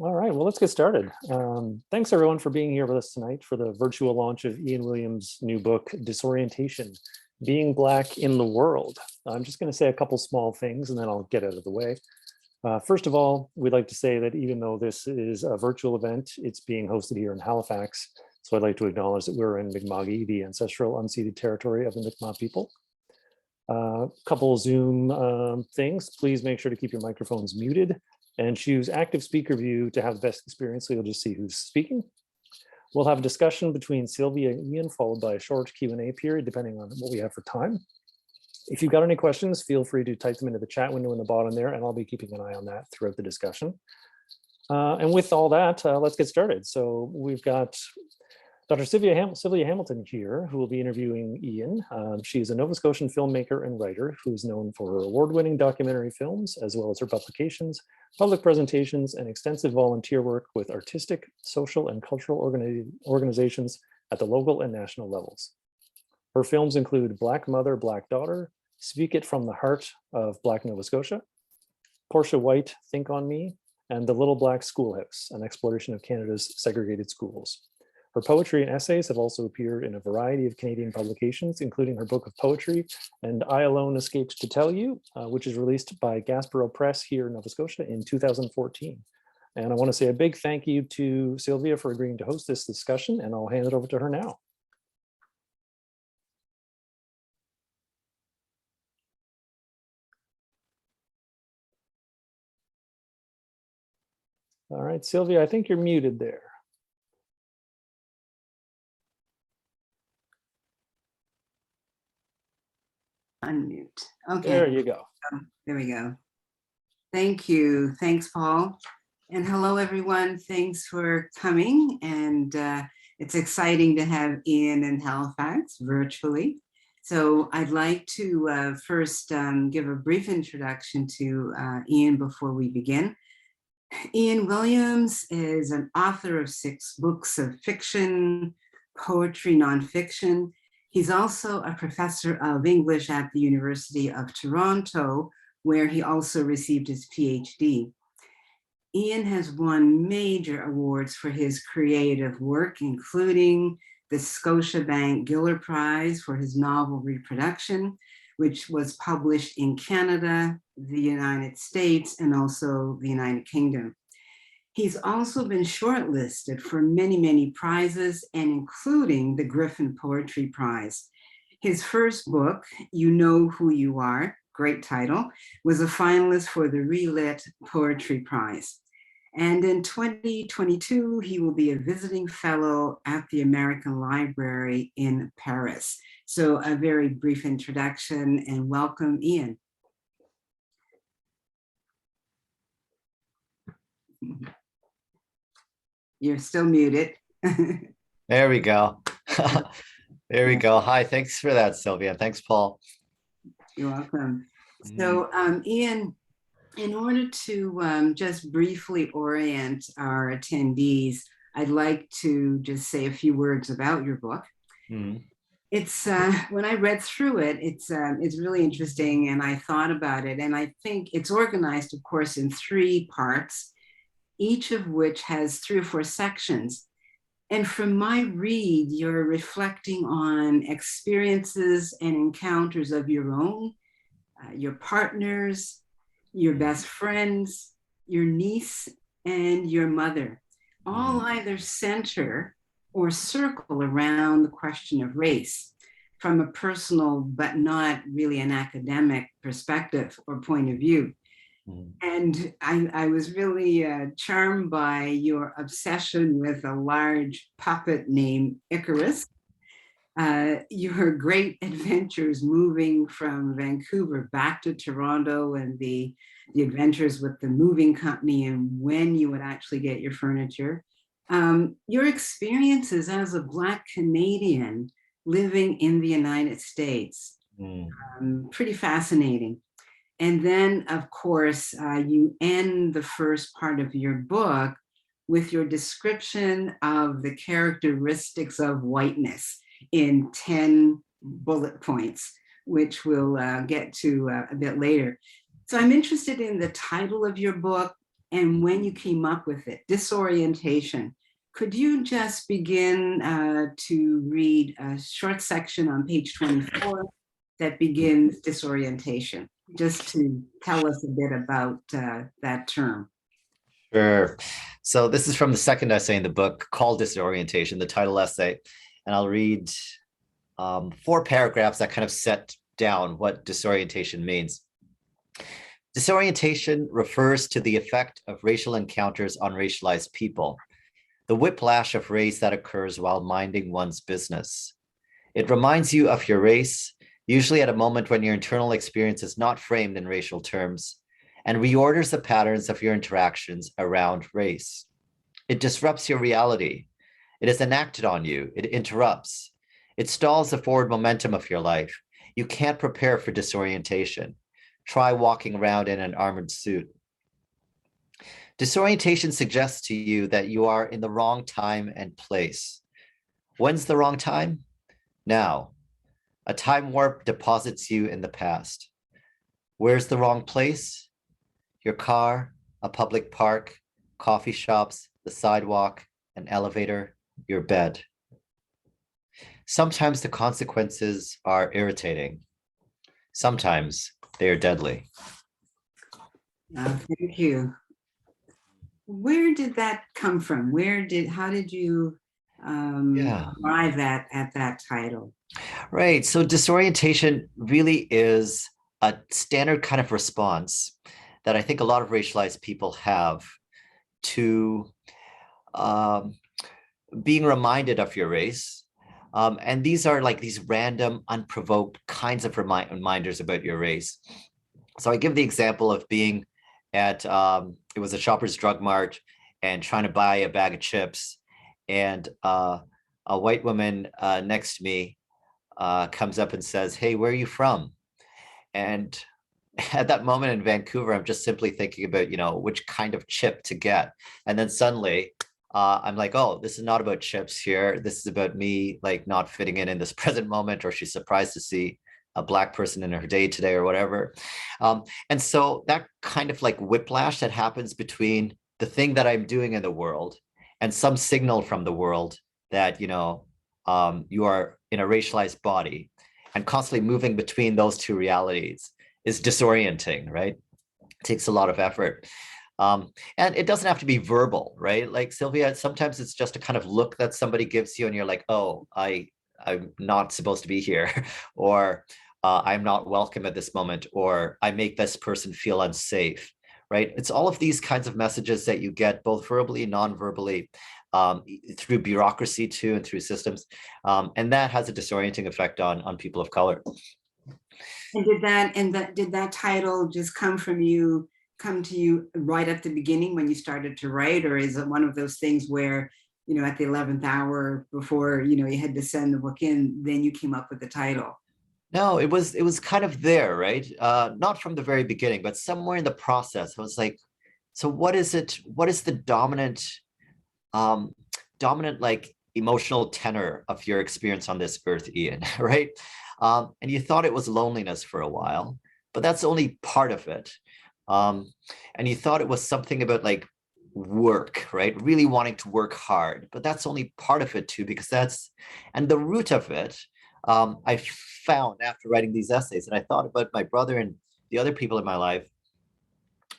All right, well, let's get started. Thanks everyone for being here with us tonight for the virtual launch of Ian Williams' new book, Disorientation, Being Black in the World. I'm just gonna say a couple small things and then I'll get out of the way. First of all, we'd like to say that even though this is a virtual event, it's being hosted here in Halifax. So I'd like to acknowledge that we're in Mi'kma'ki, the ancestral unceded territory of the Mi'kmaq people. Couple Zoom things, please make sure to keep your microphones muted and choose active speaker view to have the best experience so you'll just see who's speaking. We'll have a discussion between Sylvia and Ian, followed by a short Q&A period, depending on what we have for time. If you've got any questions, feel free to type them into the chat window in the bottom there, and I'll be keeping an eye on that throughout the discussion. And with all that, let's get started. So we've got Dr. Sylvia Hamilton here, who will be interviewing Ian. She's a Nova Scotian filmmaker and writer who's known for her award-winning documentary films, as well as her publications, public presentations, and extensive volunteer work with artistic, social, and cultural organizations at the local and national levels. Her films include Black Mother, Black Daughter, Speak It from the Heart of Black Nova Scotia, Portia White, Think on Me, and The Little Black Schoolhouse, an exploration of Canada's segregated schools. Her poetry and essays have also appeared in a variety of Canadian publications, including her book of poetry, And I Alone Escaped to Tell You, which is released by Gaspereau Press here in Nova Scotia in 2014. And I want to say a big thank you to Sylvia for agreeing to host this discussion, and I'll hand it over to her now. All right, Sylvia, I think you're muted there. Unmute. Okay. There you go. There we go. Thank you. Thanks, Paul. And hello, everyone. Thanks for coming. And it's exciting to have Ian in Halifax virtually. So I'd like to first give a brief introduction to Ian before we begin. Ian Williams is an author of 6 books of fiction, poetry, nonfiction. He's also a professor of English at the University of Toronto, where he also received his PhD. Ian has won major awards for his creative work, including the Scotiabank Giller Prize for his novel Reproduction, which was published in Canada, the United States, and also the United Kingdom. He's also been shortlisted for many, many prizes, and including the Griffin Poetry Prize. His first book, You Know Who You Are, great title, was a finalist for the Relit Poetry Prize. And in 2022, he will be a visiting fellow at the American Library in Paris. So a very brief introduction, and welcome, Ian. You're still muted. There we go. There we go. Hi, thanks for that, Sylvia. Thanks, Paul. You're welcome. So Ian, in order to just briefly orient our attendees, I'd like to just say a few words about your book. It's when I read through it, it's really interesting, and I thought about it, and I think it's organized, of course, in 3 parts, each of which has 3 or 4 sections. And from my read, you're reflecting on experiences and encounters of your own, your partners, your best friends, your niece, and your mother, all either center or circle around the question of race from a personal but not really an academic perspective or point of view. And I was really charmed by your obsession with a large puppet named Icarus, your great adventures moving from Vancouver back to Toronto, and the adventures with the moving company and when you would actually get your furniture. Your experiences as a Black Canadian living in the United States, pretty fascinating. And then, of course, you end the first part of your book with your description of the characteristics of whiteness in 10 bullet points, which we'll get to a bit later. So I'm interested in the title of your book, and when you came up with it, Disorientation. Could you just begin to read a short section on page 24 that begins Disorientation, just to tell us a bit about that term? Sure. So this is from the second essay in the book called Disorientation, the title essay. And I'll read 4 paragraphs that kind of set down what disorientation means. Disorientation refers to the effect of racial encounters on racialized people, the whiplash of race that occurs while minding one's business. It reminds you of your race, usually at a moment when your internal experience is not framed in racial terms, and reorders the patterns of your interactions around race. It disrupts your reality. It is enacted on you. It interrupts. It stalls the forward momentum of your life. You can't prepare for disorientation. Try walking around in an armored suit. Disorientation suggests to you that you are in the wrong time and place. When's the wrong time? Now. A time warp deposits you in the past. Where's the wrong place? Your car, a public park, coffee shops, the sidewalk, an elevator, your bed. Sometimes the consequences are irritating. Sometimes they are deadly. Thank you. Where did that come from? How did you arrive at that title? Right. So disorientation really is a standard kind of response that I think a lot of racialized people have to being reminded of your race. And these are like these random, unprovoked kinds of reminders about your race. So I give the example of being at, it was a Shoppers Drug Mart and trying to buy a bag of chips. And a white woman next to me comes up and says, "Hey, where are you from?" And at that moment in Vancouver, I'm just simply thinking about, which kind of chip to get. And then suddenly I'm like, oh, this is not about chips here. This is about me like not fitting in this present moment, or she's surprised to see a Black person in her day today or whatever. And so that kind of like whiplash that happens between the thing that I'm doing in the world and some signal from the world that, you are in a racialized body, and constantly moving between those two realities is disorienting, right? It takes a lot of effort. And it doesn't have to be verbal, right? Like Sylvia, sometimes it's just a kind of look that somebody gives you and you're like, oh, I'm not supposed to be here, or I'm not welcome at this moment, or I make this person feel unsafe, right? It's all of these kinds of messages that you get both verbally and non-verbally, through bureaucracy too, and through systems. And that has a disorienting effect on people of color. And did that title just come to you right at the beginning when you started to write, or is it one of those things where, at the 11th hour before, you had to send the book in, then you came up with the title? No, it was kind of there, right? Not from the very beginning, but somewhere in the process, I was like, so what is it? What is the dominant like emotional tenor of your experience on this earth, Ian, right? And you thought it was loneliness for a while, but that's only part of it. And you thought it was something about like work, right? Really wanting to work hard, but that's only part of it too, because and the root of it, I found after writing these essays, and I thought about my brother and the other people in my life,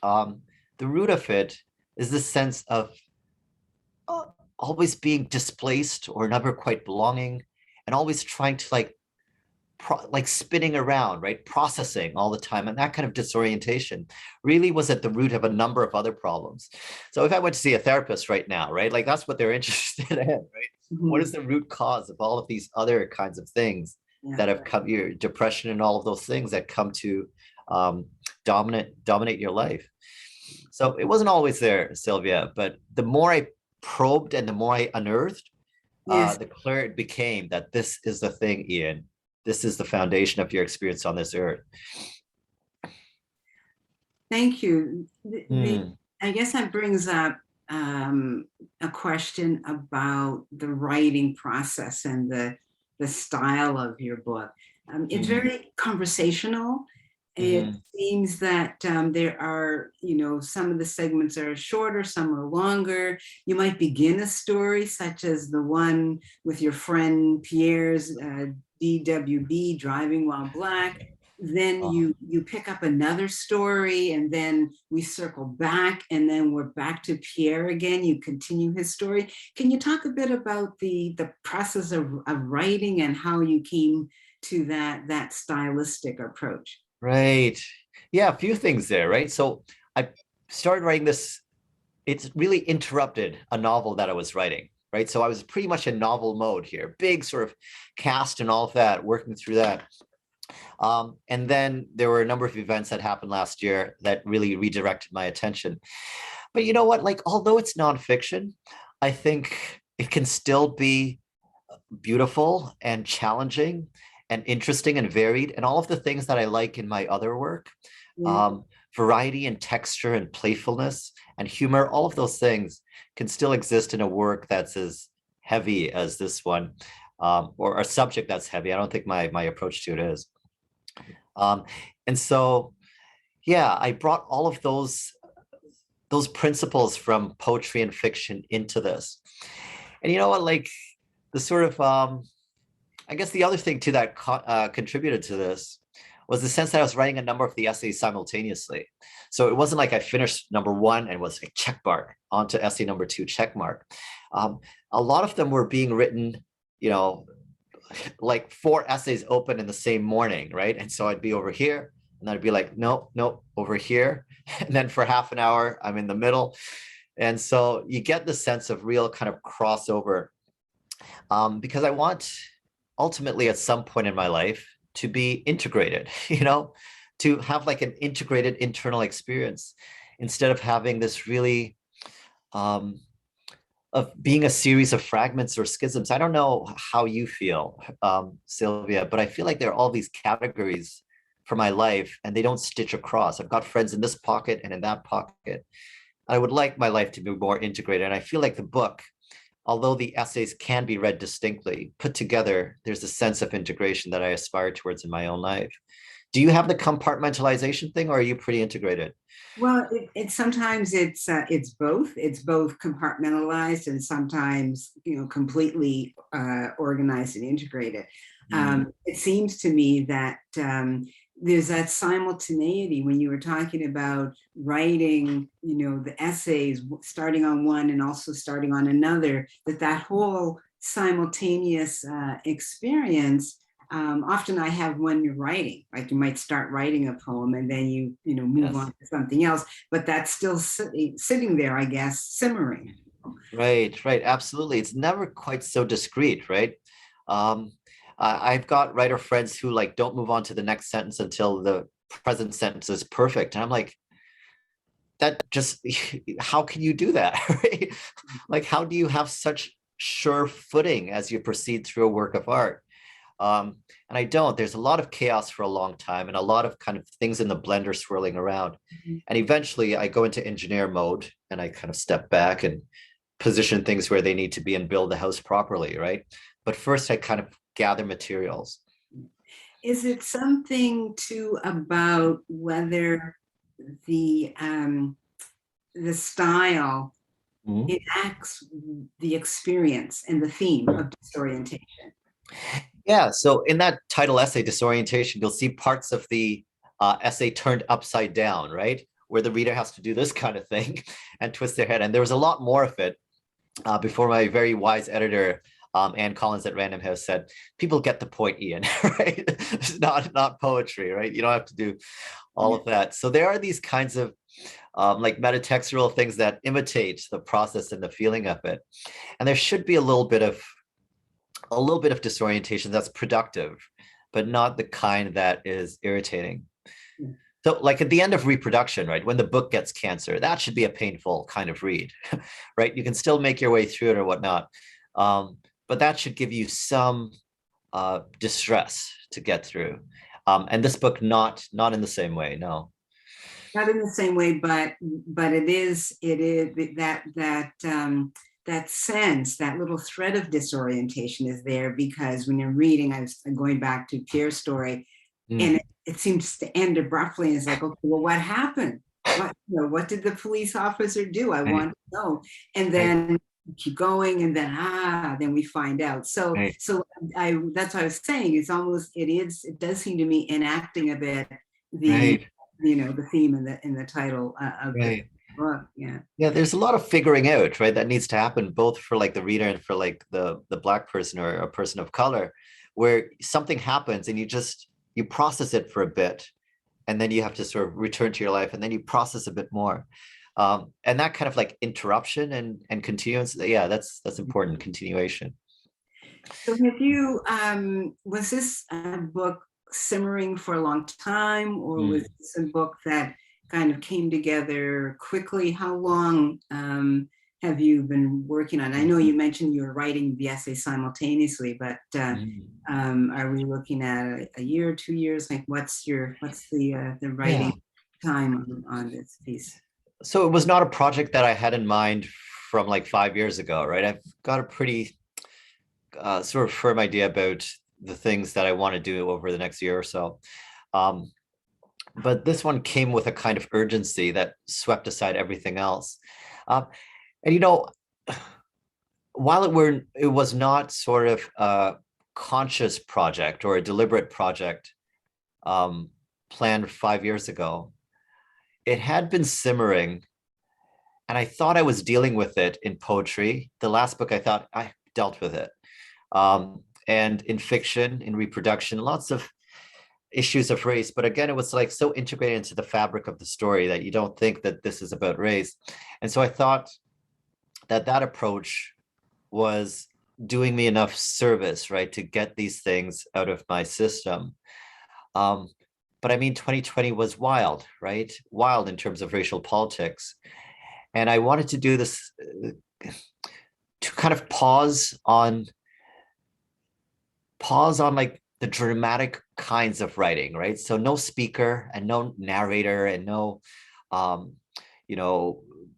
the root of it is this sense of always being displaced or never quite belonging, and always trying to like spinning around, right? Processing all the time. And that kind of disorientation really was at the root of a number of other problems. So if I went to see a therapist right now, right, like that's what they're interested in, right? Mm-hmm. What is the root cause of all of these other kinds of things that have come, your depression and all of those things that come to dominate your life? So it wasn't always there, Sylvia, but the more I probed and the more I unearthed, the clearer it became that this is the thing, Ian. This is the foundation of your experience on this earth. Thank you. I guess that brings up a question about the writing process and the style of your book. It's very conversational, It Mhm. seems that there are, some of the segments are shorter, some are longer. You might begin a story, such as the one with your friend Pierre's DWB, Driving While Black. Then Oh, you pick up another story, and then we circle back, and then we're back to Pierre again. You continue his story. Can you talk a bit about the process of writing and how you came to that stylistic approach? right. Yeah, a few things there, right? So I started writing this, it's really interrupted a novel that I was writing, right? So I was pretty much in novel mode here, big sort of cast and all of that, working through that. And then there were a number of events that happened last year that really redirected my attention. But you know what? Like, although it's nonfiction, I think it can still be beautiful and challenging and interesting and varied, and all of the things that I like in my other work. Yeah. Variety and texture and playfulness and humor, all of those things can still exist in a work that's as heavy as this one, or a subject that's heavy. I don't think my approach to it is. Um, and so, yeah, I brought all of those principles from poetry and fiction into this. And you know what, like the sort of, I guess the other thing too that contributed to this was the sense that I was writing a number of the essays simultaneously. So it wasn't like I finished number one and was like check mark onto essay number two, check mark. A lot of them were being written, you know, like 4 essays open in the same morning, right? And so I'd be over here, and then I'd be like, nope, nope, over here. And then for half an hour, I'm in the middle. And so you get the sense of real kind of crossover, because I want ultimately at some point in my life to be integrated, to have like an integrated internal experience instead of having this really of being a series of fragments or schisms. I don't know how you feel, Sylvia, but I feel like there are all these categories for my life and they don't stitch across. I've got friends in this pocket and in that pocket. I would like my life to be more integrated. And I feel like the book, although the essays can be read distinctly, put together, there's a sense of integration that I aspire towards in my own life. Do you have the compartmentalization thing, or are you pretty integrated? Well, it sometimes it's both. It's both compartmentalized and sometimes completely organized and integrated. It seems to me that there's that simultaneity when you were talking about writing, the essays, starting on one and also starting on another. That whole simultaneous experience. Often I have when you're writing, like you might start writing a poem and then you move on Yes. to something else, but that's still sitting there, I guess, simmering. Right, right, absolutely. It's never quite so discreet, right? Um, I've got writer friends who like don't move on to the next sentence until the present sentence is perfect. And I'm like, that just, how can you do that? Right? Like, how do you have such sure footing as you proceed through a work of art? And I don't. There's a lot of chaos for a long time and a lot of kind of things in the blender swirling around. And eventually I go into engineer mode and I kind of step back and position things where they need to be and build the house properly, right? But first I kind of gather materials. Is it something too about whether the style Mhm. enacts the experience and the theme of disorientation? Yeah, so in that title essay, Disorientation, you'll see parts of the essay turned upside down, right? Where the reader has to do this kind of thing and twist their head. And there was a lot more of it before my very wise editor, Ann Collins at Random House, said, people get the point, Ian, right? It's not poetry, right? You don't have to do all of that. So there are these kinds of like metatextual things that imitate the process and the feeling of it. And there should be a little bit of disorientation that's productive, but not the kind that is irritating. So like at the end of reproduction, right, when the book gets cancer, that should be a painful kind of read, right? You can still make your way through it or whatnot. But that should give you some distress to get through. And this book, not in the same way, no. Not in the same way, but it is that sense, that little thread of disorientation is there, because when you're reading, I'm going back to Pierre's story, and it seems to end abruptly. It's like, okay, well, what happened? What did the police officer do? I want to know. And then keep going, and then we find out. So that's what I was saying. It does seem to me enacting a bit the the theme in the title of the book. Yeah, there's a lot of figuring out, right, that needs to happen both for like the reader and for like the Black person or a person of color, where something happens and you process it for a bit, and then you have to sort of return to your life, and then you process a bit more. And that kind of like interruption and continuance, that's important, continuation. So have you, was this book simmering for a long time, or was this a book that kind of came together quickly? How long have you been working on? I know you mentioned you were writing the essay simultaneously, but are we looking at a year, 2 years? Like, what's the writing time on this piece? So it was not a project that I had in mind from like 5 years ago, right? I've got a pretty sort of firm idea about the things that I want to do over the next year or so. But this one came with a kind of urgency that swept aside everything else. And while it was not sort of a conscious project or a deliberate project planned 5 years ago, it had been simmering, and I thought I was dealing with it in poetry. The last book, I thought I dealt with it. And in fiction, in reproduction, lots of issues of race. But again, it was like so integrated into the fabric of the story that you don't think that this is about race. And so I thought that approach was doing me enough service, right, to get these things out of my system. But I mean, 2020 was wild, right? Wild in terms of racial politics. And I wanted to do this to kind of pause on like the dramatic kinds of writing, right? So no speaker and no narrator and no,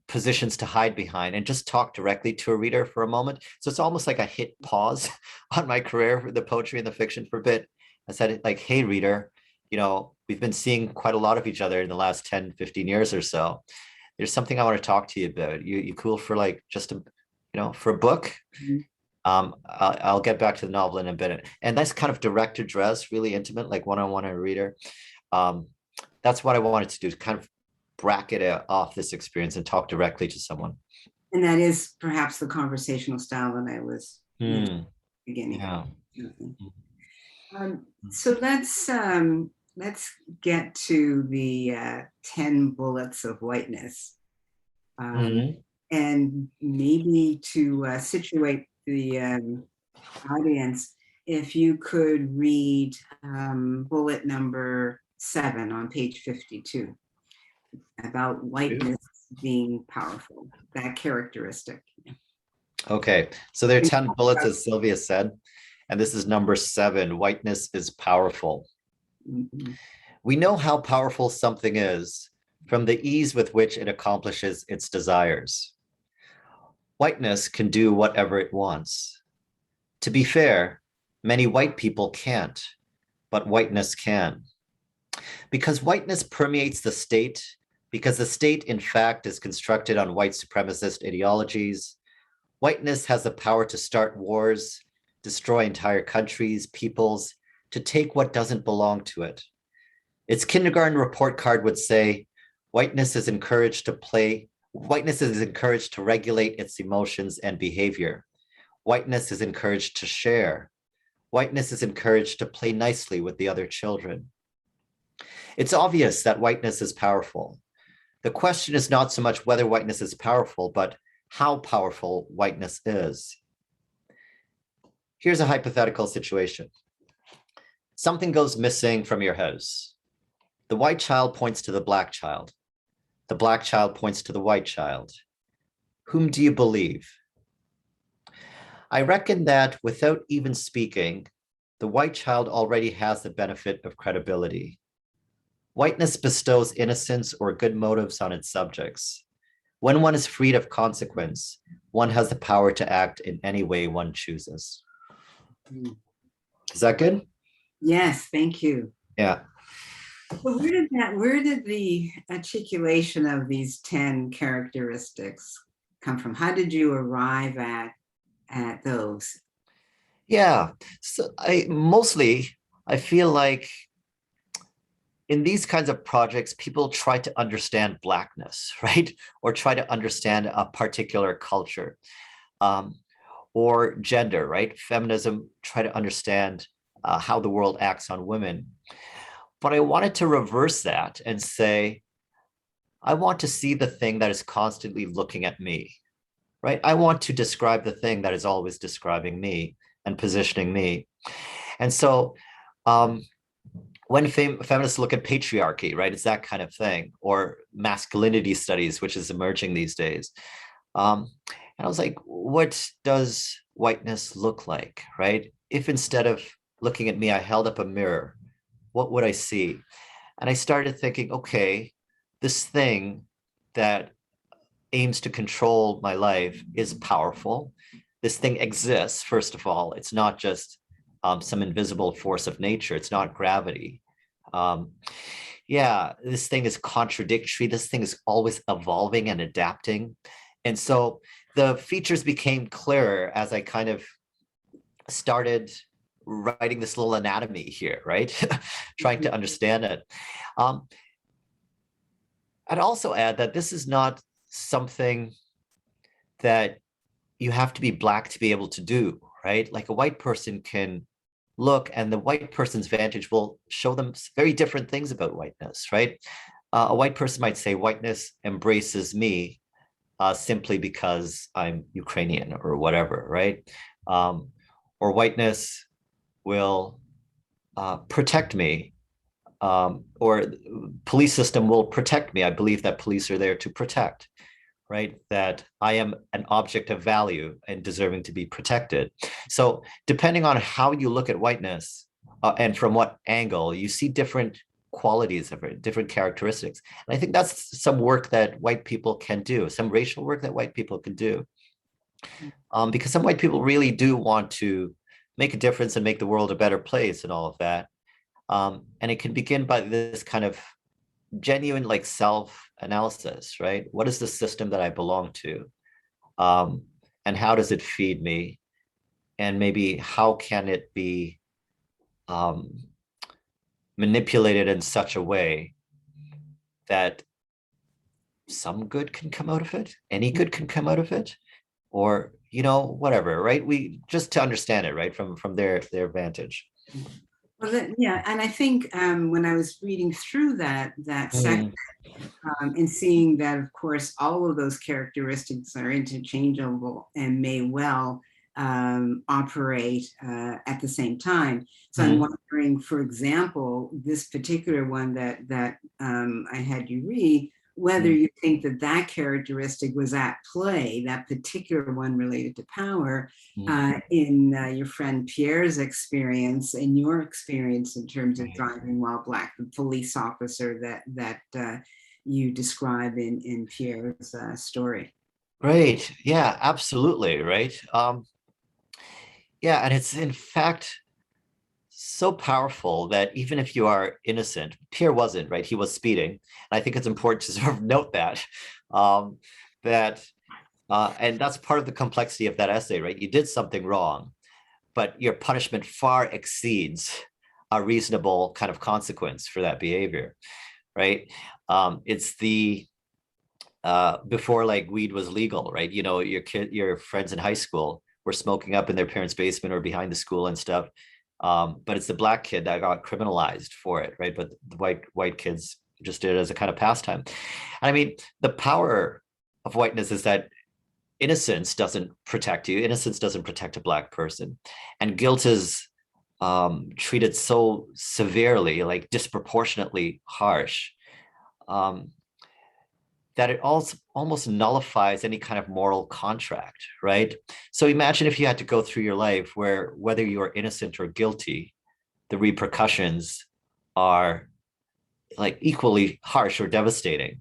positions to hide behind, and just talk directly to a reader for a moment. So it's almost like I hit pause on my career for the poetry and the fiction for a bit. I said, like, hey, reader, we've been seeing quite a lot of each other in the last 10, 15 years or so. There's something I want to talk to you about. You cool for like just for a book? I'll get back to the novel in a bit. And that's kind of direct address, really intimate, like one-on-one with a reader. That's what I wanted to do, to kind of bracket off this experience and talk directly to someone. And that is perhaps the conversational style that I was beginning. Yeah. So let's get to the 10 bullets of whiteness. And maybe to situate the audience, if you could read bullet number 7 on page 52 about whiteness being powerful, that characteristic. Okay, so there are 10 bullets, as Sylvia said, and this is number 7. Whiteness is powerful. We know how powerful something is from the ease with which it accomplishes its desires. Whiteness can do whatever it wants. To be fair, many white people can't, but whiteness can. Because whiteness permeates the state, because the state, in fact, is constructed on white supremacist ideologies, whiteness has the power to start wars, destroy entire countries, peoples, to take what doesn't belong to it. Its kindergarten report card would say, whiteness is encouraged to regulate its emotions and behavior. Whiteness is encouraged to share. Whiteness is encouraged to play nicely with the other children. It's obvious that whiteness is powerful. The question is not so much whether whiteness is powerful, but how powerful whiteness is. Here's a hypothetical situation. Something goes missing from your house. The white child points to the black child. The black child points to the white child. Whom do you believe? I reckon that without even speaking, the white child already has the benefit of credibility. Whiteness bestows innocence or good motives on its subjects. When one is freed of consequence, one has the power to act in any way one chooses. Is that good? Yes, thank you. Yeah. But where did the articulation of these 10 characteristics come from? How did you arrive at those? Yeah. So I feel like in these kinds of projects, people try to understand Blackness, right? Or try to understand a particular culture, or gender, right? Feminism, try to understand how the world acts on women. But I wanted to reverse that and say, I want to see the thing that is constantly looking at me, right? I want to describe the thing that is always describing me and positioning me. And so when feminists look at patriarchy, right, it's that kind of thing, or masculinity studies, which is emerging these days. And I was like, what does whiteness look like, right? If instead of looking at me, I held up a mirror, what would I see? And I started thinking, okay, this thing that aims to control my life is powerful. This thing exists, first of all. It's not just some invisible force of nature. It's not gravity. Yeah, this thing is contradictory. This thing is always evolving and adapting. And so the features became clearer as I kind of started writing this little anatomy here, right? Trying to understand it. I'd also add that this is not something that you have to be Black to be able to do, right? Like a white person can look, and the white person's vantage will show them very different things about whiteness, right? A white person might say whiteness embraces me simply because I'm Ukrainian or whatever, right? Or whiteness will protect me, or police system will protect me. I believe that police are there to protect, right? That I am an object of value and deserving to be protected. So depending on how you look at whiteness and from what angle, you see different qualities of it, different characteristics. And I think that's some work that white people can do, some racial work that white people can do. Because some white people really do want to make a difference and make the world a better place and all of that. And it can begin by this kind of genuine like self-analysis, right? What is the system that I belong to? And how does it feed me? And maybe how can it be manipulated in such a way that some good can come out of it, any good can come out of it, or, you know, whatever, right? We just to understand it, right? From their vantage. Well, yeah, and I think when I was reading through that section, and seeing that, of course, all of those characteristics are interchangeable and may well operate at the same time. So I'm wondering, for example, this particular one that I had you read, whether you think that characteristic was at play, that particular one related to power, in your friend Pierre's experience and your experience in terms of driving while Black, the police officer that you describe in Pierre's story. Right. Yeah, absolutely. Right. Yeah, and it's in fact so powerful that even if you are innocent, Pierre wasn't, right? He was speeding. And I think it's important to sort of note that, and that's part of the complexity of that essay, right? You did something wrong, but your punishment far exceeds a reasonable kind of consequence for that behavior, right? It's the, before like weed was legal, right? You know, your friends in high school were smoking up in their parents' basement or behind the school and stuff. But it's the Black kid that got criminalized for it, right? But the white kids just did it as a kind of pastime. And I mean, the power of whiteness is that innocence doesn't protect you. Innocence doesn't protect a Black person, and guilt is treated so severely, like disproportionately harsh, that it also almost nullifies any kind of moral contract, right? So imagine if you had to go through your life where whether you are innocent or guilty, the repercussions are like equally harsh or devastating.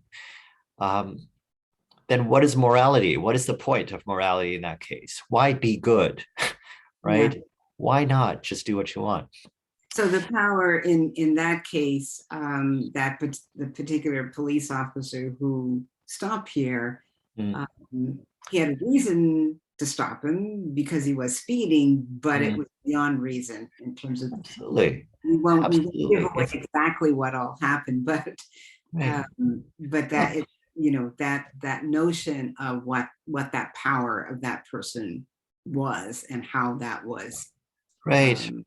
Then what is morality? What is the point of morality in that case? Why be good, right? Yeah. Why not just do what you want? So the power in that case, the particular police officer who stopped Pierre, Mm, he had a reason to stop him because he was speeding, but it mm, was beyond reason in terms of absolutely. we won't give Absolutely. away exactly what all happened, Right. but that No, it, that notion of what that power of that person was and how that was. right. Um,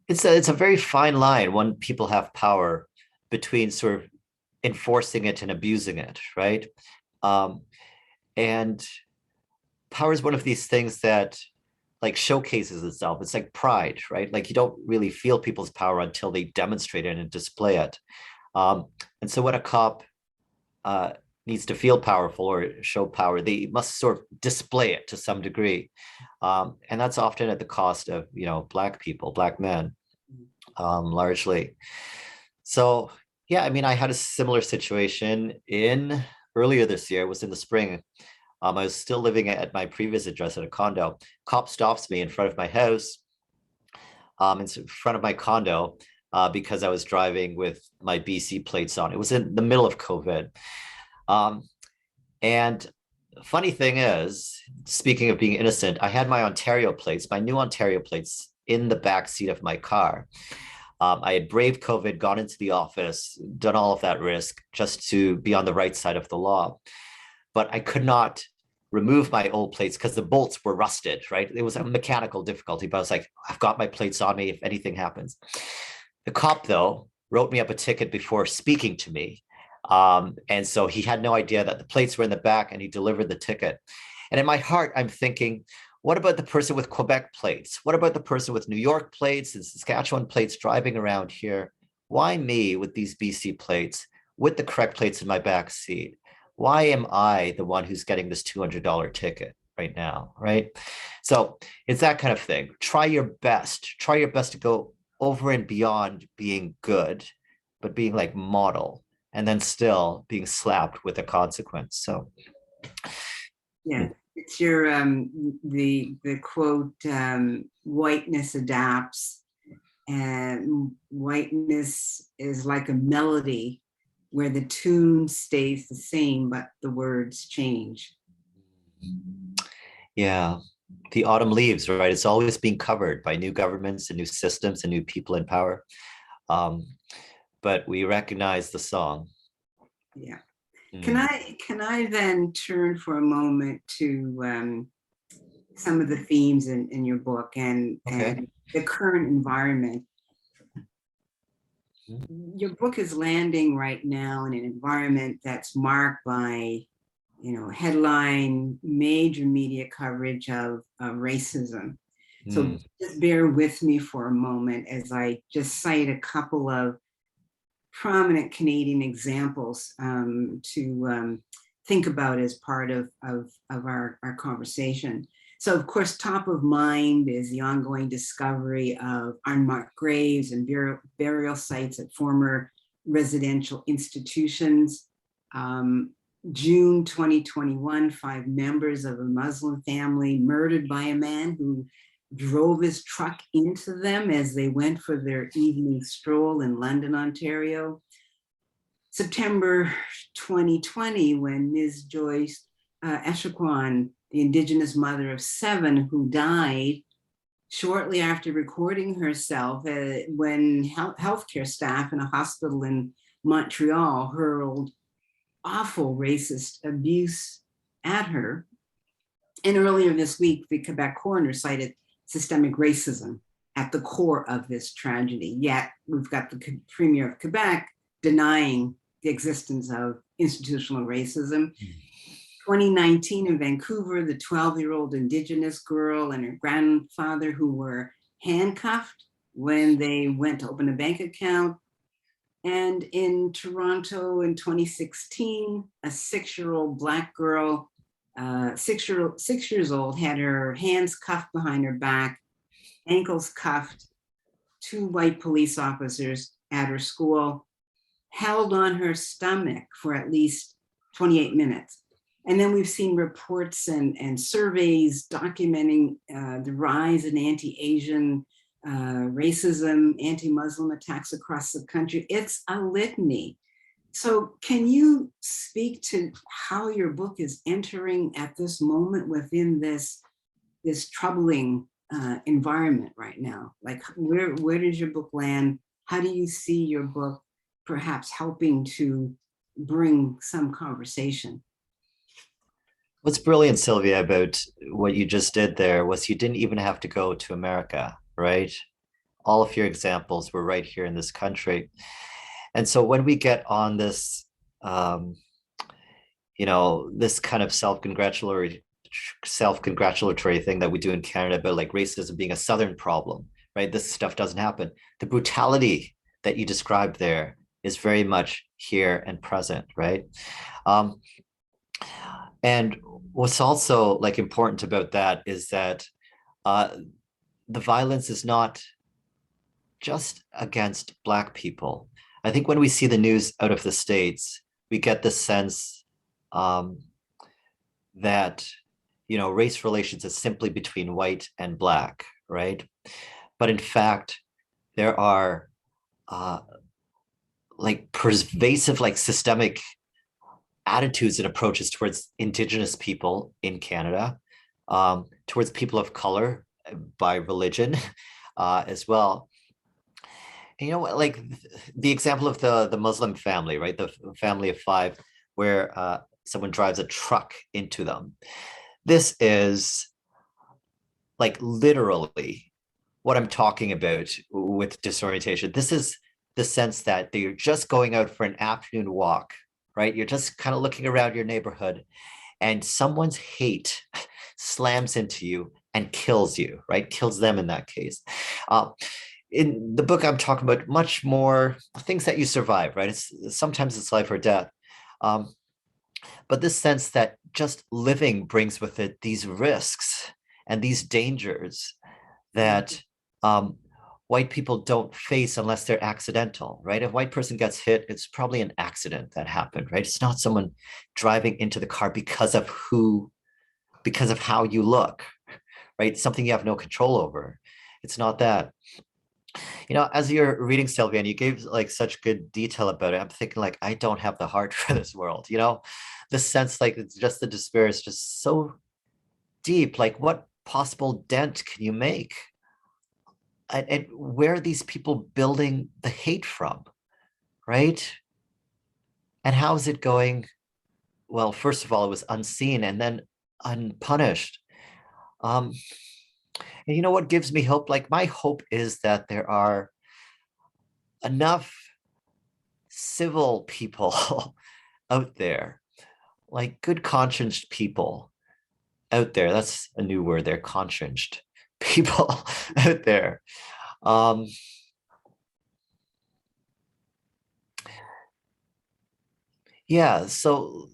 It's a very fine line when people have power between sort of enforcing it and abusing it, right? Um, and power is one of these things that like showcases itself. It's like pride, right? Like you don't really feel people's power until they demonstrate it and display it. And so when a cop uh, needs to feel powerful or show power, they must sort of display it to some degree. And that's often at the cost of, Black people, Black men, largely. So, yeah, I mean, I had a similar situation in earlier this year. It was in the spring. I was still living at my previous address at a condo. Cop stops me in front of my house, in front of my condo, because I was driving with my BC plates on. It was in the middle of COVID. Um, and funny thing is, speaking of being innocent, I had my Ontario plates, my new Ontario plates in the back seat of my car. I had braved COVID, gone into the office, done all of that risk just to be on the right side of the law. But I could not remove my old plates because the bolts were rusted, right? It was a mechanical difficulty, but I was like, I've got my plates on me if anything happens. The cop, though, wrote me up a ticket before speaking to me. And so he had no idea that the plates were in the back and he delivered the ticket. And in my heart, I'm thinking, what about the person with Quebec plates? What about the person with New York plates and Saskatchewan plates driving around here? Why me with these BC plates, with the correct plates in my back seat? Why am I the one who's getting this $200 ticket right now, right? So it's that kind of thing. Try your best. Try your best to go over and beyond being good, but being like model, and then still being slapped with a consequence. So yeah, it's your the quote, whiteness adapts, and whiteness is like a melody where the tune stays the same but the words change. yeah, the autumn leaves, right? It's always being covered by new governments and new systems and new people in power. Um, but we recognize the song. Yeah. Can Mm. I then turn for a moment to some of the themes in your book Okay. and the current environment? Your book is landing right now in an environment that's marked by, headline, major media coverage of racism. So Mm. just bear with me for a moment as I just cite a couple of prominent Canadian examples to think about as part of our conversation. So, of course, top of mind is the ongoing discovery of unmarked graves and burial sites at former residential institutions. June 2021, 5 members of a Muslim family murdered by a man who drove his truck into them as they went for their evening stroll in London, Ontario. September 2020, when Ms. Joyce Echaquan, the Indigenous mother of 7 who died shortly after recording herself when healthcare staff in a hospital in Montreal hurled awful racist abuse at her. And earlier this week, the Quebec coroner cited systemic racism at the core of this tragedy. Yet we've got the Premier of Quebec denying the existence of institutional racism. 2019 in Vancouver, the 12-year-old Indigenous girl and her grandfather who were handcuffed when they went to open a bank account. And in Toronto in 2016, a 6-year-old Black girl, 6 years old, had her hands cuffed behind her back, ankles cuffed, 2 white police officers at her school held on her stomach for at least 28 minutes. And then we've seen reports and surveys documenting the rise in anti-Asian racism, anti-Muslim attacks across the country. It's a litany. So can you speak to how your book is entering at this moment within this troubling environment right now? Like where does your book land? How do you see your book perhaps helping to bring some conversation? What's brilliant, Sylvia, about what you just did there was you didn't even have to go to America, right? All of your examples were right here in this country. And so when we get on this, this kind of self-congratulatory thing that we do in Canada about like racism being a Southern problem, right? This stuff doesn't happen. The brutality that you described there is very much here and present, right? And what's also like important about that is that the violence is not just against Black people. I think when we see the news out of the States, we get the sense that, race relations is simply between white and Black, right? But in fact, there are like pervasive, like systemic attitudes and approaches towards Indigenous people in Canada, towards people of color by religion as well. And, like the example of the Muslim family, right? The family of 5, where someone drives a truck into them. This is like literally what I'm talking about with disorientation. This is the sense that you're just going out for an afternoon walk, right? You're just kind of looking around your neighborhood and someone's hate slams into you and kills you, right? Kills them in that case. In the book, I'm talking about much more things that you survive, right? Sometimes it's life or death. But this sense that just living brings with it these risks and these dangers that white people don't face unless they're accidental, right? If a white person gets hit, it's probably an accident that happened, right? It's not someone driving into the car because of how you look, right? Something you have no control over. It's not that. As you're reading, Sylvia, and you gave like such good detail about it, I'm thinking like, I don't have the heart for this world, the sense like it's just the despair is just so deep. Like what possible dent can you make? And where are these people building the hate from, right? And how is it going? Well, first of all, it was unseen and then unpunished. And what gives me hope? Like my hope is that there are enough civil people out there, like good conscienced people out there. That's a new word there, conscienced people out there. So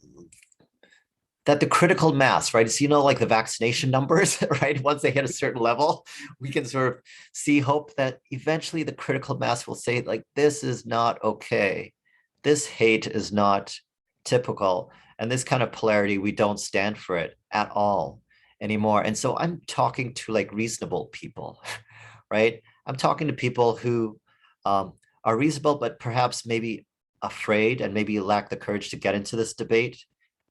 that the critical mass, right? It's, like the vaccination numbers, right? Once they hit a certain level, we can sort of see hope that eventually the critical mass will say, like, this is not okay. This hate is not typical. And this kind of polarity, we don't stand for it at all anymore. And so I'm talking to like reasonable people, right? I'm talking to people who are reasonable, but perhaps maybe afraid and maybe lack the courage to get into this debate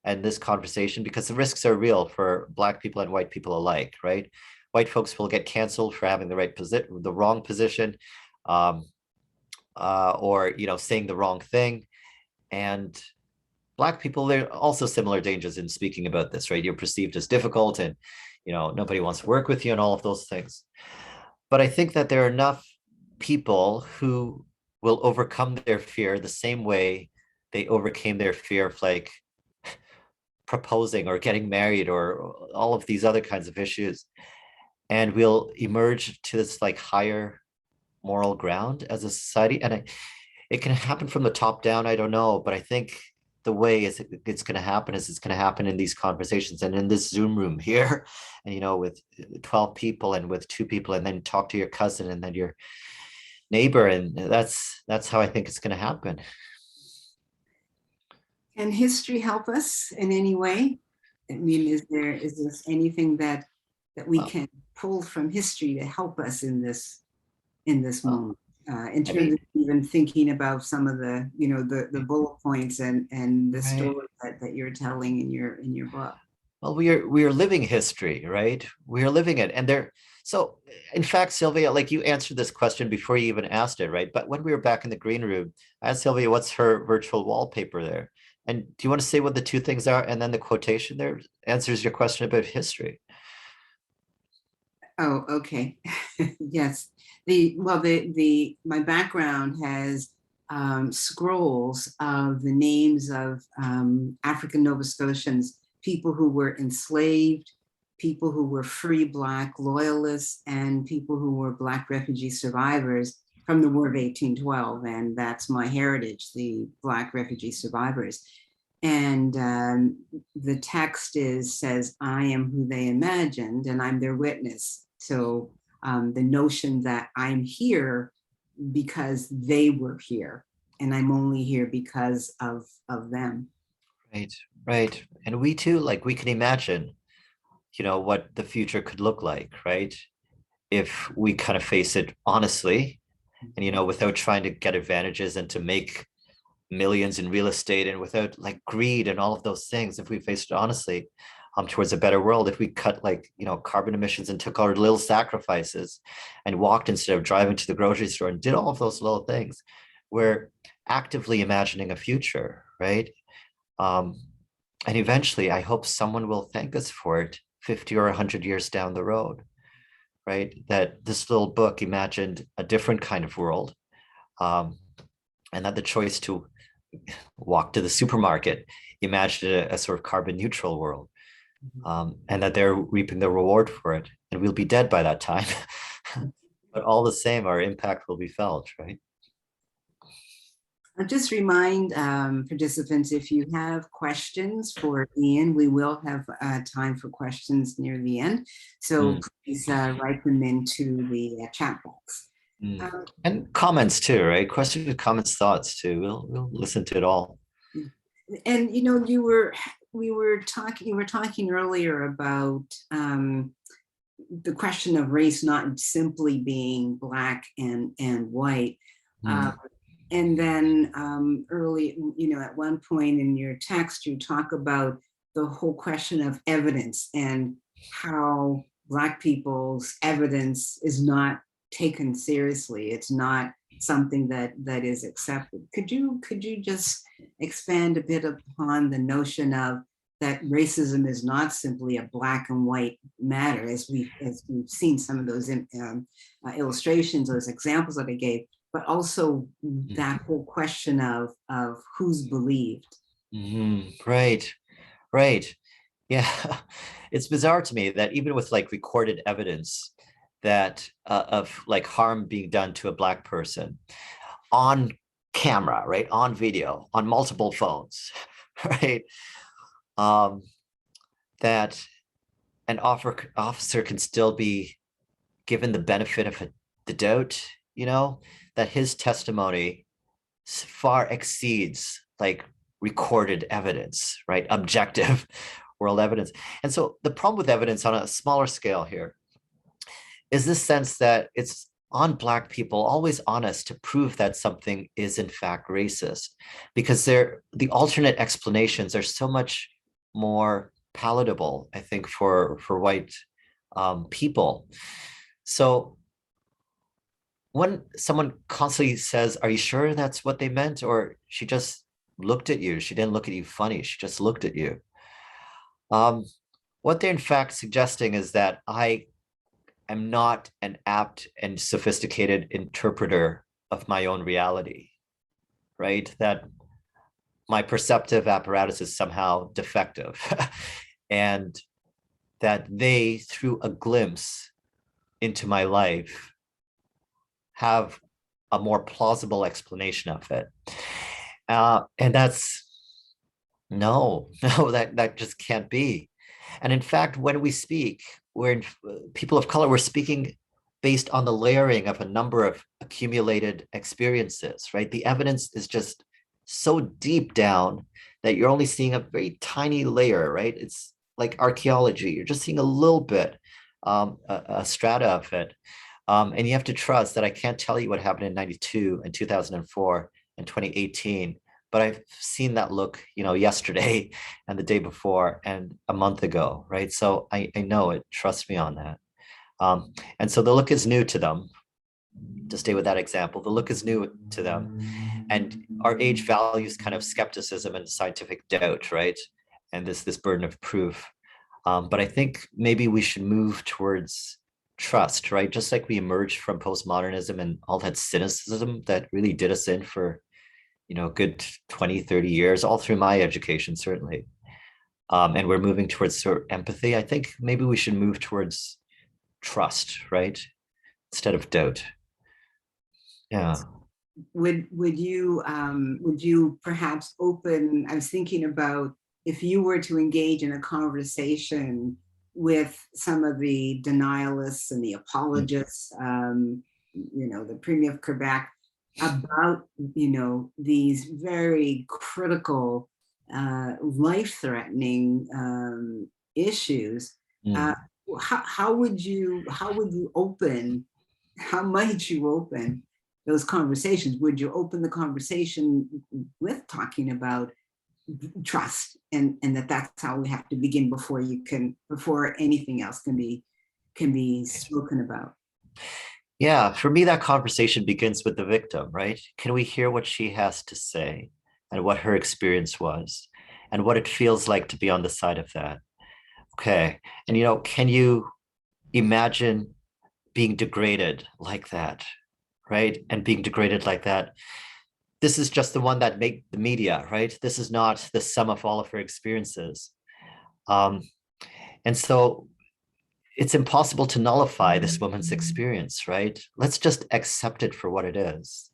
and this conversation, because the risks are real for Black people and white people alike, right? White folks will get canceled for having the wrong position, or saying the wrong thing. And Black people, there are also similar dangers in speaking about this, right? You're perceived as difficult, and nobody wants to work with you, and all of those things. But I think that there are enough people who will overcome their fear the same way they overcame their fear of like proposing or getting married or all of these other kinds of issues, and we'll emerge to this like higher moral ground as a society. And it can happen from the top down, I don't know, but I think the way it's going to happen is it's going to happen in these conversations and in this Zoom room here, and with 12 people and with 2 people, and then talk to your cousin and then your neighbor, and that's how I think it's going to happen. Can history help us in any way? I mean, is there anything that we can pull from history to help us in this in this moment. In terms of even thinking about some of the, the bullet points and the right. story that you're telling in your book. Well, we are living history, right? We are living it. And so in fact, Sylvia, like you answered this question before you even asked it, right? But when we were back in the green room, I asked Sylvia, what's her virtual wallpaper there? And do you want to say what the two things are? And then the quotation there answers your question about history. Oh, okay. Yes. My background has scrolls of the names of African Nova Scotians, people who were enslaved, people who were free Black loyalists, and people who were Black refugee survivors from the War of 1812. And that's my heritage, the Black refugee survivors. And the text says, I am who they imagined, and I'm their witness. So the notion that I'm here because they were here, and I'm only here because of them. Right, right. And we too, like we can imagine, what the future could look like, right? If we kind of face it honestly and, without trying to get advantages and to make millions in real estate and without like greed and all of those things, if we faced it honestly, towards a better world, if we cut carbon emissions and took our little sacrifices and walked instead of driving to the grocery store and did all of those little things, we're actively imagining a future, right? And eventually, I hope someone will thank us for it 50 or 100 years down the road, right? That this little book imagined a different kind of world, and that the choice to walk to the supermarket imagined a sort of carbon neutral world, and that they're reaping the reward for it. And we'll be dead by that time. But all the same, our impact will be felt, right? I'll just remind participants, if you have questions for Ian, we will have time for questions near the end. So please write them into the chat box. And comments too, right? Questions, comments, thoughts too. We'll listen to it all. And you were talking earlier about the question of race not simply being Black and white. And then early, at one point in your text, you talk about the whole question of evidence and how Black people's evidence is not taken seriously. It's not something that is accepted. Could you just expand a bit upon the notion of that racism is not simply a Black and white matter, as we've seen some of those illustrations, those examples that I gave, but also that whole question of who's believed. Right. Yeah, it's bizarre to me that even with like recorded evidence that of like harm being done to a Black person on camera, right, on video, on multiple phones, right, that an officer can still be given the benefit of the doubt, that his testimony far exceeds like recorded evidence, right? Objective world evidence. And so the problem with evidence on a smaller scale here is this sense that it's on Black people, always on us to prove that something is in fact racist, because the alternate explanations are so much more palatable, I think, for white people. So when someone constantly says, are you sure that's what they meant? Or she just looked at you. She didn't look at you funny. She just looked at you. What they're in fact suggesting is that I am not an apt and sophisticated interpreter of my own reality, right? That my perceptive apparatus is somehow defective and that they, through a glimpse into my life, have a more plausible explanation of it. And that's, no, that just can't be. And in fact, when we speak, people of color, we're speaking based on the layering of a number of accumulated experiences, right? The evidence is just so deep down that you're only seeing a very tiny layer, right? It's like archaeology. You're just seeing a little bit, a strata of it. And you have to trust that I can't tell you what happened in 92 and 2004 and 2018, but I've seen that look, yesterday and the day before and a month ago, right? So I know it, trust me on that. And so the look is new to them. To stay with that example, the look is new to them. And our age values kind of skepticism and scientific doubt, right? And this burden of proof. But I think maybe we should move towards trust, right? Just like we emerged from postmodernism and all that cynicism that really did us in for, a good 20, 30 years, all through my education, certainly. And we're moving towards sort of empathy. I think maybe we should move towards trust, right? Instead of doubt. Yeah. Would you perhaps open, I was thinking about if you were to engage in a conversation with some of the denialists and the apologists, the Premier of Quebec, about, these very critical, life-threatening issues, how might you open those conversations? Would you open the conversation with talking about trust and that's how we have to begin before anything else can be spoken about? Yeah, for me, that conversation begins with the victim, right? Can we hear what she has to say and what her experience was and what it feels like to be on the side of that? Okay. And, can you imagine being degraded like that, right? And being degraded like that. This is just the one that make the media, right? This is not the sum of all of her experiences. And so it's impossible to nullify this woman's experience, right? Let's just accept it for what it is.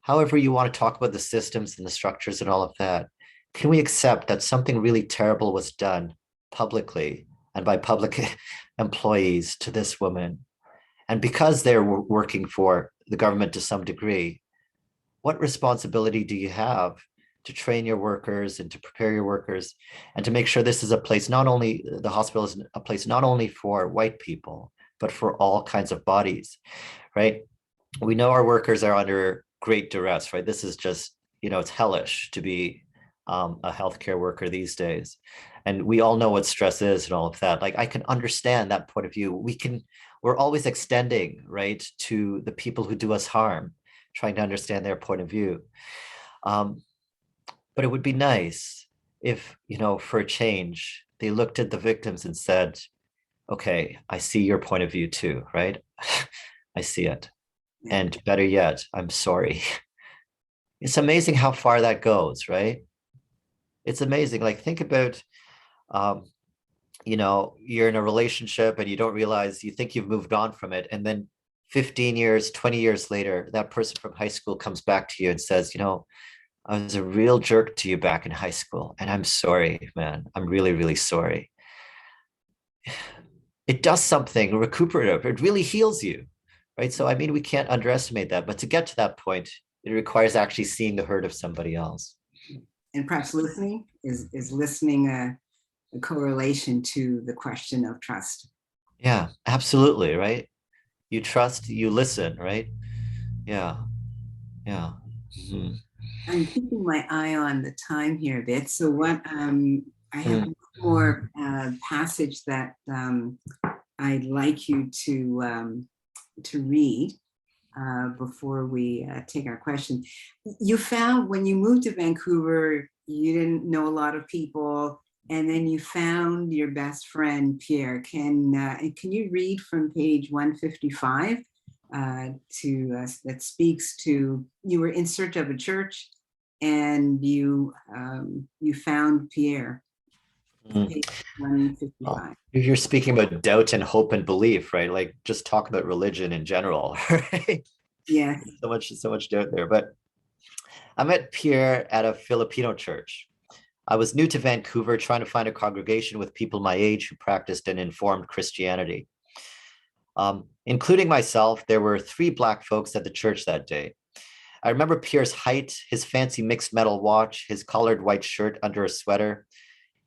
However you want to talk about the systems and the structures and all of that, can we accept that something really terrible was done publicly and by public employees to this woman? And because they're working for the government to some degree, what responsibility do you have to train your workers and to prepare your workers and to make sure this is a place, the hospital is a place not only for white people, but for all kinds of bodies, right? We know our workers are under great duress, right? This is just, it's hellish to be a healthcare worker these days. And we all know what stress is and all of that. Like, I can understand that point of view. We're always extending, right, to the people who do us harm, trying to understand their point of view. But it would be nice if, for a change, they looked at the victims and said, okay, I see your point of view too, right? I see it. And better yet, I'm sorry. It's amazing how far that goes, right? It's amazing. Like, think about, you're in a relationship and you don't realize, you think you've moved on from it. And then 15 years, 20 years later, that person from high school comes back to you and says, I was a real jerk to you back in high school. And I'm sorry, man. I'm really, really sorry. It does something recuperative. It really heals you, right? So, we can't underestimate that. But to get to that point, it requires actually seeing the hurt of somebody else. And perhaps listening is listening a correlation to the question of trust. Yeah, absolutely, right? You trust, you listen, right? Yeah. Mm-hmm. I'm keeping my eye on the time here a bit. So what I have one more passage that I'd like you to read before we take our question. You found when you moved to Vancouver, you didn't know a lot of people, and then you found your best friend, Pierre. Can you read from page 155 that speaks to, you were in search of a church and you found Pierre. Page 155. You're speaking about doubt and hope and belief, right? Like, just talk about religion in general, right? Yeah. So much doubt there. But I met Pierre at a Filipino church. I was new to Vancouver, trying to find a congregation with people my age who practiced and informed Christianity. Including myself, there were 3 Black folks at the church that day. I remember Pierre's height, his fancy mixed metal watch, his collared white shirt under a sweater.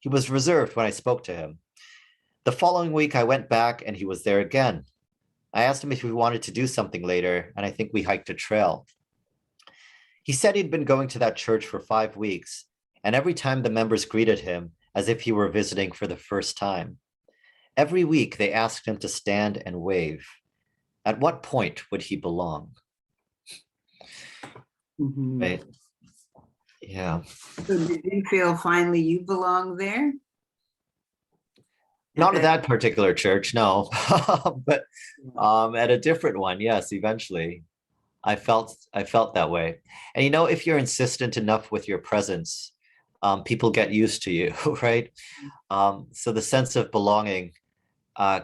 He was reserved when I spoke to him. The following week, I went back and he was there again. I asked him if he wanted to do something later, and I think we hiked a trail. He said he'd been going to that church for 5 weeks, and every time the members greeted him as if he were visiting for the first time. Every week they asked him to stand and wave. At what point would he belong? Mhm. Right? Yeah. So did you feel finally you belong there? Not at that particular church, no. But at a different one, yes, eventually. I felt that way. And if you're insistent enough with your presence, people get used to you, right? So the sense of belonging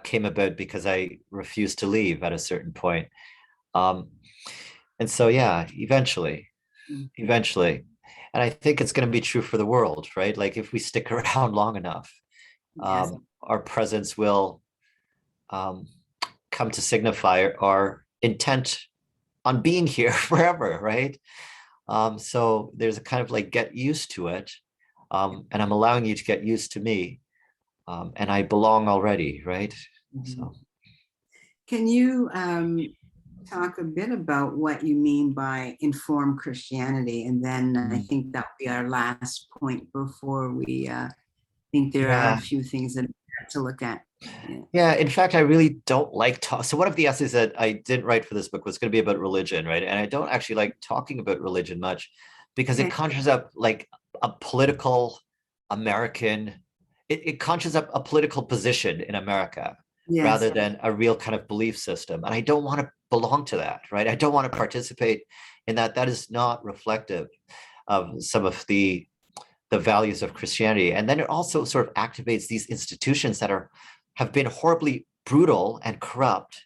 came about because I refused to leave at a certain point. And so, yeah, eventually. And I think it's going to be true for the world, right? Like if we stick around long enough, Yes. our presence will come to signify our intent on being here forever, right? So there's a kind of like get used to it. And I'm allowing you to get used to me. And I belong already, right? So Can you talk a bit about what you mean by informed Christianity? And then I think that will be our last point before we think there are a few things that we have to look at. Yeah, in fact, I really don't like talk. So one of the essays that I didn't write for this book was going to be about religion, right? And I don't actually like talking about religion much because it conjures up like a political American, it conjures up a political position in America rather than a real kind of belief system. And I don't want to belong to that, right? I don't want to participate in that. That is not reflective of some of the values of Christianity. And then it also sort of activates these institutions that have been horribly brutal and corrupt.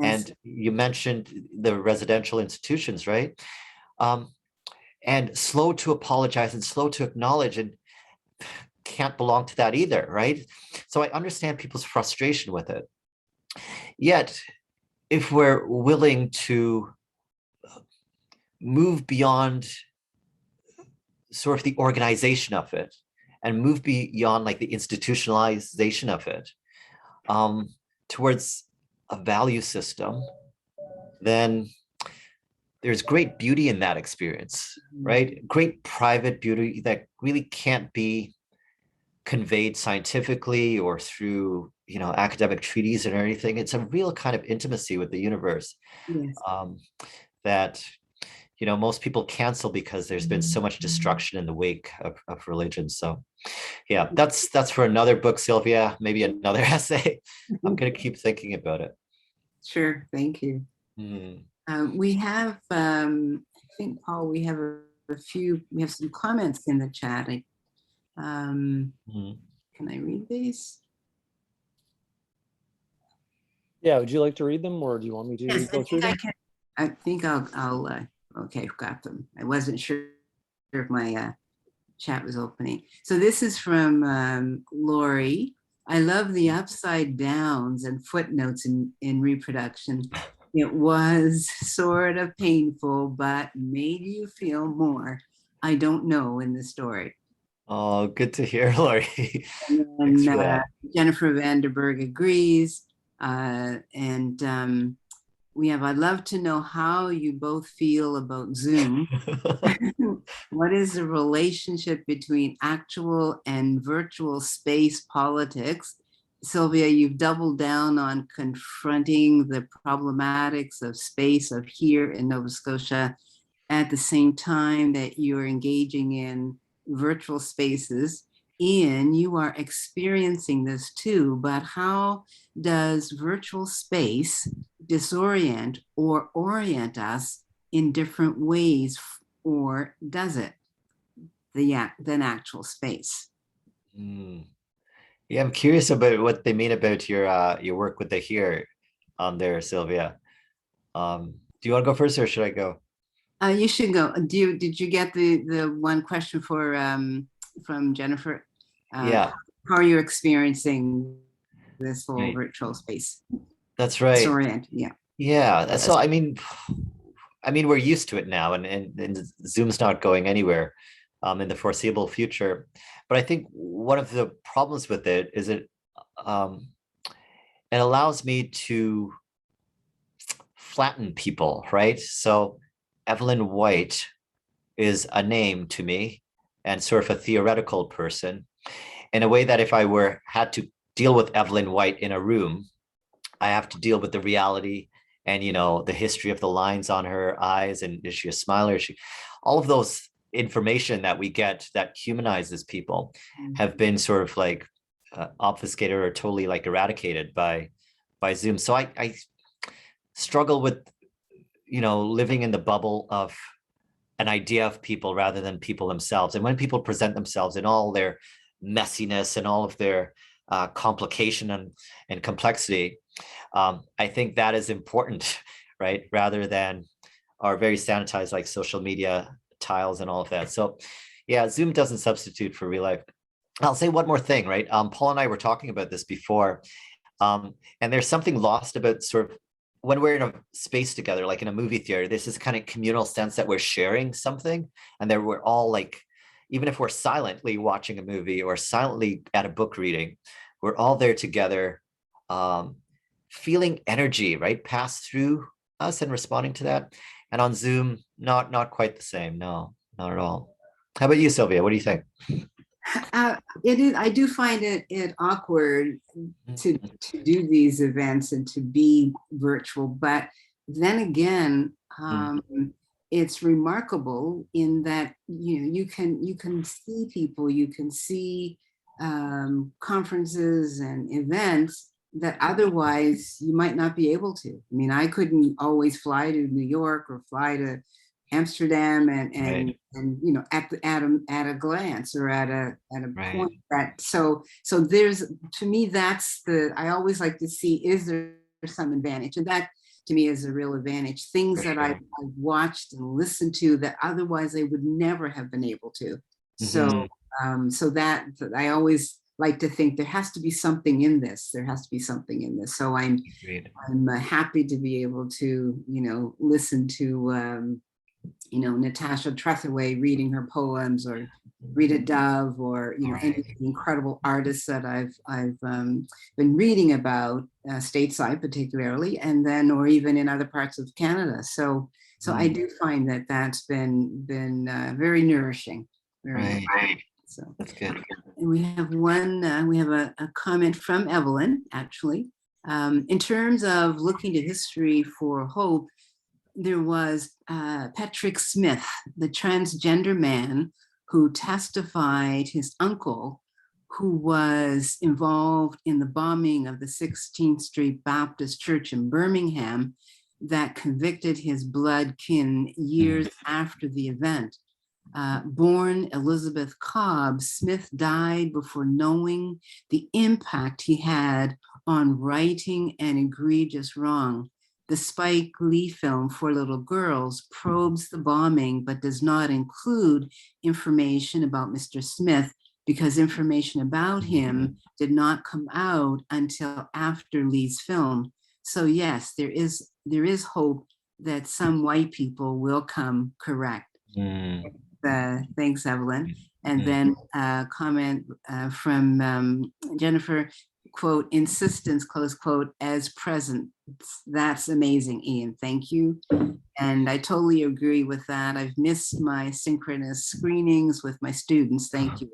And you mentioned the residential institutions, right? And slow to apologize and slow to acknowledge and can't belong to that either, right? So I understand people's frustration with it. Yet, if we're willing to move beyond sort of the organization of it and move beyond like the institutionalization of it towards a value system, then there's great beauty in that experience, right? Great private beauty that really can't be conveyed scientifically or through academic treaties or anything. It's a real kind of intimacy with the universe that most people cancel because there's been so much destruction in the wake of religion. So yeah, that's for another book, Sylvia, maybe another essay. I'm going to keep thinking about it. Sure, thank you. We have, I think, Paul, we have we have some comments in the chat. Can I read these? Yeah, would you like to read them or do you want me to go through them? I think I'll okay, I've got them. I wasn't sure if my chat was opening. So this is from Lori. I love the upside downs and footnotes in reproduction. It was sort of painful, but made you feel more. I don't know in the story. Oh, good to hear, Lori. And Jennifer Vanderberg agrees. We have, I'd love to know how you both feel about Zoom. What is the relationship between actual and virtual space politics? Sylvia, you've doubled down on confronting the problematics of space of here in Nova Scotia at the same time that you're engaging in virtual spaces. Ian, you are experiencing this too, but how does virtual space disorient or orient us in different ways, or does it than actual space? Yeah, I'm curious about what they mean about your work with the here on there, Sylvia. Do you want to go first or should I go? You should go. Did you get the one question from Jennifer? Yeah. How are you experiencing this whole virtual space? That's right. Disorient, yeah. Yeah. So I mean, we're used to it now, and Zoom's not going anywhere in the foreseeable future. But I think one of the problems with it is it allows me to flatten people, right? So Evelyn White is a name to me and sort of a theoretical person in a way that if I had to deal with Evelyn White in a room, I have to deal with the reality and, the history of the lines on her eyes. And is she a smiler? All of those information that we get that humanizes people have been sort of like obfuscated or totally like eradicated by Zoom. So I struggle with, living in the bubble of an idea of people rather than people themselves. And when people present themselves in all their messiness and all of their complication and complexity, I think that is important, right? Rather than our very sanitized like social media tiles and all of that. So yeah, Zoom doesn't substitute for real life. I'll say one more thing, right? Paul and I were talking about this before, and there's something lost about sort of when we're in a space together, like in a movie theater, there's this kind of communal sense that we're sharing something, and that we're all like, even if we're silently watching a movie or silently at a book reading, we're all there together, feeling energy, right, pass through us and responding to that. And on Zoom, not quite the same. No, not at all. How about you, Sylvia? What do you think? It is. I do find it awkward to do these events and to be virtual, but then again, it's remarkable in that you can see people, you can see conferences and events that otherwise you might not be able to. I mean, I couldn't always fly to New York or fly to Amsterdam and at a glance or at a point that so there's, to me, that's I always like to see, is there some advantage? And that to me is a real advantage. Things that I've watched and listened to that otherwise I would never have been able to. So so that I always like to think there has to be something in this. There has to be something in this. So I'm happy to be able to listen to Natasha Trethewey reading her poems, or Rita Dove, or any incredible artists that I've been reading about stateside particularly, and then or even in other parts of Canada. So I do find that that's been very nourishing. Very nourishing. So that's good. And we have a comment from Evelyn, actually. In terms of looking to history for hope, there was Patrick Smith, the transgender man who testified, his uncle, who was involved in the bombing of the 16th Street Baptist Church in Birmingham, that convicted his blood kin years after the event. Born Elizabeth Cobb, Smith died before knowing the impact he had on righting an egregious wrong. The Spike Lee film For Little Girls probes the bombing, but does not include information about Mr. Smith, because information about him did not come out until after Lee's film. So yes, there is hope that some white people will come correct. Thanks, Evelyn. And then a comment from Jennifer, quote, insistence, close quote, as present. That's amazing, Ian. Thank you. And I totally agree with that. I've missed my synchronous screenings with my students. Thank you.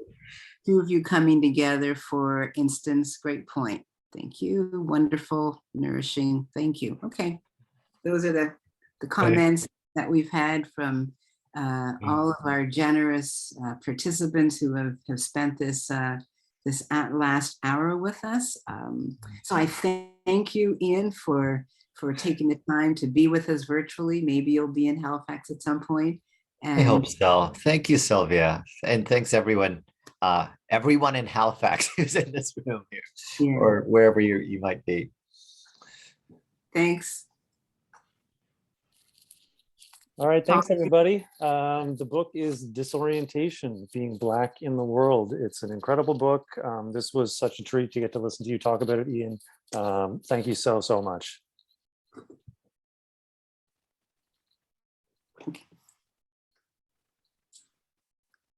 Two of you coming together, for instance, great point. Thank you. Wonderful, nourishing. Thank you. Okay. Those are the comments that we've had from all of our generous participants who have spent this last hour with us. So I thank you, Ian, for taking the time to be with us virtually. Maybe you'll be in Halifax at some point. And I hope so. Thank you, Sylvia. And thanks everyone in Halifax who's in this room here, or wherever you might be. Thanks. All right, thanks everybody. The book is Disorientation, Being Black in the World. It's an incredible book. This was such a treat to get to listen to you talk about it, Ian. Thank you so much.